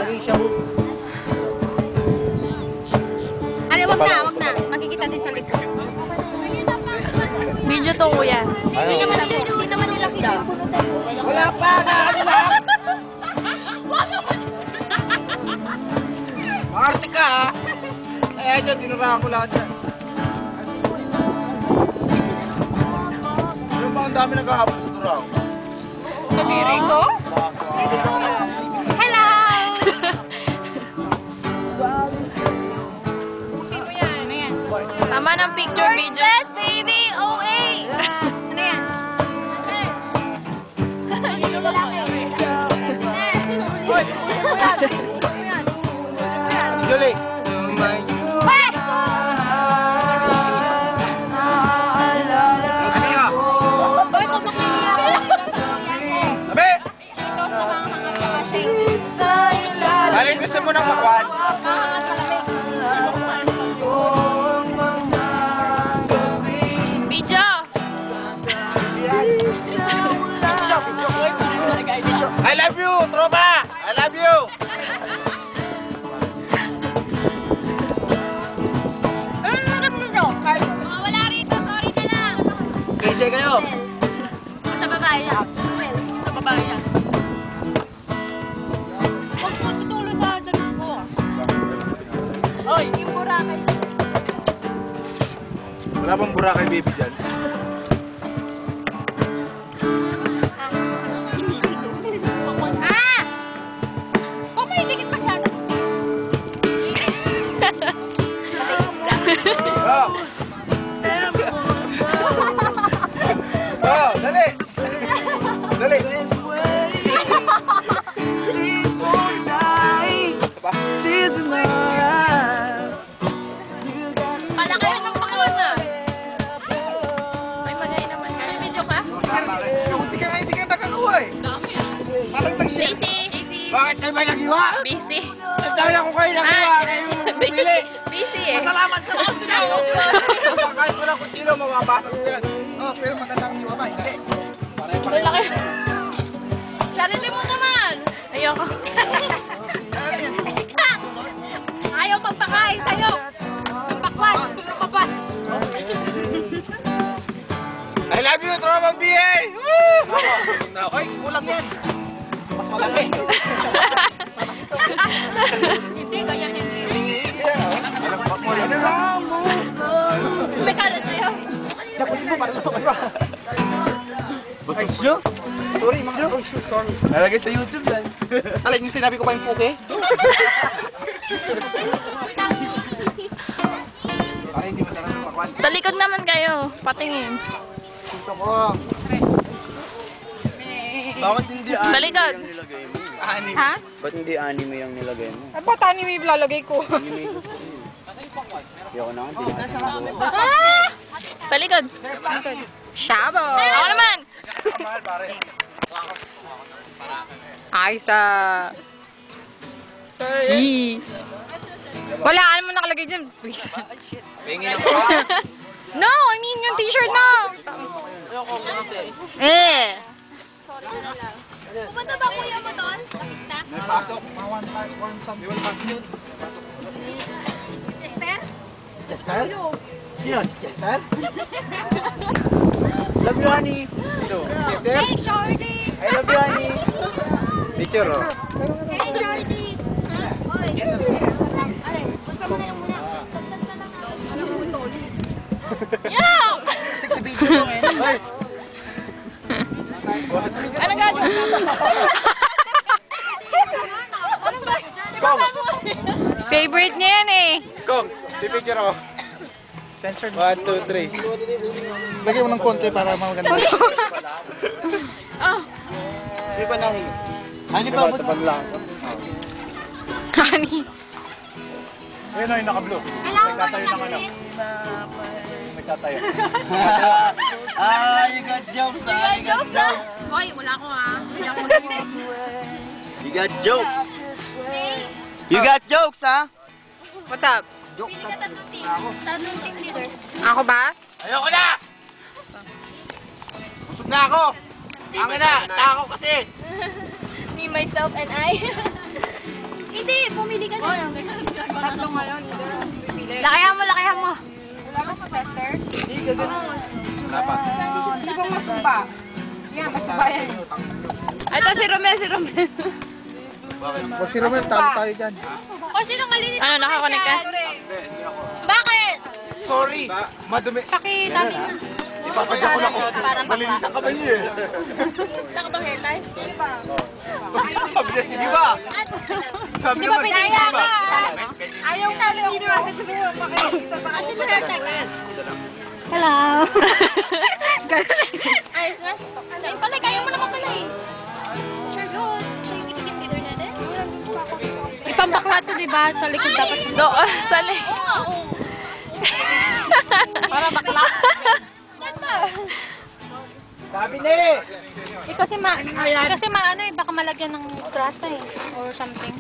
Laging siya. Ano, wag na. Makikita din sa likod. Video to, kuya. Hindi naman nila kita. Wala pa! Ano na? Maarte ka ha? Eh, dyan, dinuraan ko lahat dyan. Ano ba ang dami naghahabol sa durao? Kadiri ko? Hello! Sino yan? Ano yan? Tama ng picture video. Best baby! OA! Ano yan? Julie! Alin gusto mo ng pakwan? Video! I love you, tropa! I love you! Wala rito, sorry na lang. Kasi kayo. Sa babae yan. Sa babae yan. Huwag mo tutulong sa damit ko. Hoy! Yung Boracay. Wala bang Boracay baby dyan? Huwag mo hidikit masyado. Oh, dali! Dali! Palakayan ng pakwan na. Ay, magay naman. May video ka? Hindi ka nakakuha eh. Parang nag-share. Busy. Bakit na ba nag-iwa? Busy. Ang dami ako kayo nag-iwa. Busy. Busy eh. Masalamat ka po sila. Kahit walang kutsilo, mababasag ko yan. Oh, pero magandang iwa ba? Hindi. Ang laki. Sarili mo naman. Ayoko. Ayaw magpakain sa'yo. Ang pakwan, gusto mo lumabas. I love you, Tropang BA! Woo! Ay, kulang yan. Mas malaki. Hindi, ganyan hindi. May kalat sa'yo. Dapat mo, para sa kayo. Basta siya? Sorry, mga sorry. Nalagay sa YouTube yan. Alay, yung sinabi ko pa yung puke? Para hindi masarap yung pakwan. Talikod naman kayo. Patingin. Gusto ko. Bakit hindi anime Talikod. yung nilagay mo? Anime? Ha? Ba't hindi anime yung nilagay mo? Ay, ba't anime yung lalagay ko? Anime ko. Ayoko na, hindi na. Talikod. Shabo. Ako naman. Mahal pare. Ay, sa... Wala, ano mo nakalagay dyan? Pingin ako. No, I mean yung t-shirt na. Eh. Pupunta ba kuya mo doon? May pasok. One something. May wala pasok yun. Chester? Chester? Sino? Si Chester? Love you, honey. Sino? Si Chester? Hey, Shorty! I love you, honey. Picture, oh. Hey, Shorty! Hoy! Aray, basta mo na lang muna. Tagtag na lang ako. Alam mo, Toli. Yeah! Sexy video ko, men. Hoy! Ano gagawin? Ano ba? Kong! Favorite niya yan eh. Kong! Pipicture ako. Censored. 1, 2, 3. Lagyan mo ng konti para maganda. Oh, Di ba nahi? Hani ba? Tabag lang. honey. Ayun o, yung naka-blue. Kailangan mo na lang ulit. Nagtatayo. You got jokes, ah. May jokes ah! Hoy, wala ko ah. Hindi ako mag-joke. You got jokes. Hey, You got jokes, ah. What's up? pili ka tatlong team leader. Ako ba? Ayoko na! Busog na ako! Ang na, tako kasi! Me, myself, and I. Kita Tatlo ngayon. Pipili. Lakayan mo, lakayan mo. Wala ba sa Chester? Wala pa. Hindi ba masuba? Yan, masuba yan. Ito si Romel, si Romel. Huwag si Romel, talo tayo dyan. O, sino malinis? Ano, nakakonek ka? Bakit? Sorry, madumi. Pakitabi na. Ipapadya ko lang ako. Malinis ang kamay niya eh. Nakabanghetay? Sabi niya, sige ba? Sabi Di ba naman, pinaya sige ba? Ayaw na rin dito kasi siguro isa sa Ano mo hairtag ka? Hello. Ayos na? Ay, pala, kaya mo naman pala eh. Sure, good. Siya yung itigit leader natin? Ipambakla to, di ba? Sa likod dapat. Doon, sa likod. Oo nga, oo. Para bakla. Saan ba? Sabi ni! Kasi ano eh, baka malagyan ng grasa eh. Or something.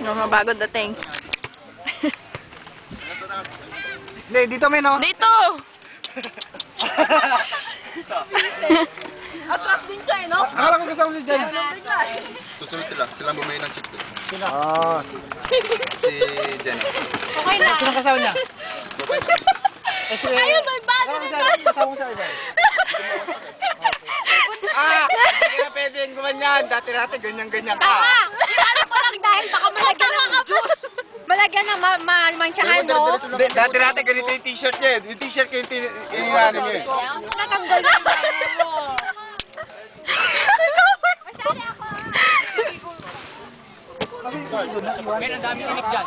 No, mabagod dating. Hindi, dito may no? Dito! Akala ko kasama si Jen. Susunod sila. Silang bumili ng chips. Ah. Si Jenny. Okay lang. Sino kasama niya? Ayun, may bago nito. Kasama mo sa iba. Hindi ka pwedeng gumanyan. Dati-dati ganyan-ganyan ka. Tama! Lalo ko lang dahil baka malagyan ng juice. Malagyan ng mantsahan, no? Hindi, dati-dati ganito yung t-shirt niya. Yung t-shirt ko yung ano niya. Natanggal na yung Masari ako. Meron dami tinik dyan.